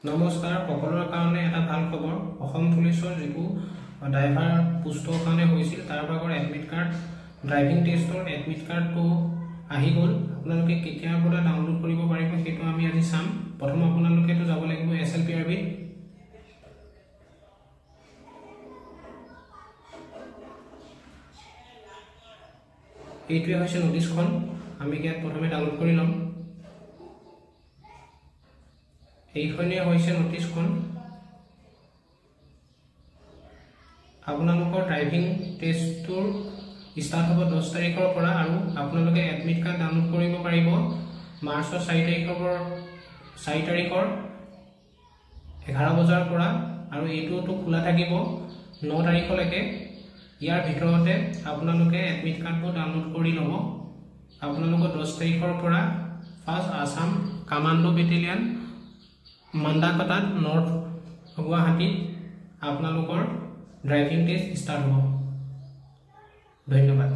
নমস্কাৰ সকলোৰে কাৰণে এটা ভাল খবৰ অসম পুলিচৰ যিটো ড্ৰাইভাৰ পোষ্টৰ কাৰণে হৈছিল তাৰ ভাগৰ এডমিট কাৰ্ড ড্ৰাইভিং টেষ্টৰ এডমিট কাৰ্ডটো আহি গ'ল আপোনালোকে কেতিয়াৰ পৰা ডাউনলোড কৰিব পাৰিব সেইটো আমি আজি চাম প্ৰথম আপোনালোকে তো যাব লাগিব SLPRB এইটোৱে হৈছে নোটিছখন আমি ইয়াত প্ৰথমে ডাউনলোড কৰি লম এইখনে হৈছে নোটিছখন আপোনালোকৰ ড্ৰাইভিং টেষ্টৰ স্টাৰ্ট হ'ব 10 তাৰিখৰ পৰা আৰু আপোনালোকে এডমিট কাৰ্ড ডাউনলোড কৰিব পাৰিব মাৰ্চৰ 4 তাৰিখৰ 11 বজাৰ পৰা আৰু এইটোটো খোলা থাকিব 9 তাৰিখলৈকে ইয়াৰ ভিতৰতে আপোনালোকে এডমিট কাৰ্ডটো ডাউনলোড কৰি ল'ব আপোনালোকৰ 10 তাৰিখৰ পৰা ফাৰ্ষ্ট আসাম কমান্ডো বেটেলিয়ন মান্দাকাটাত নৰ্থ গুৱাহাটীত আপোনালোকৰ ড্ৰাইভিং টেষ্ট স্টাৰ্ট হ'ব ধন্যবাদ।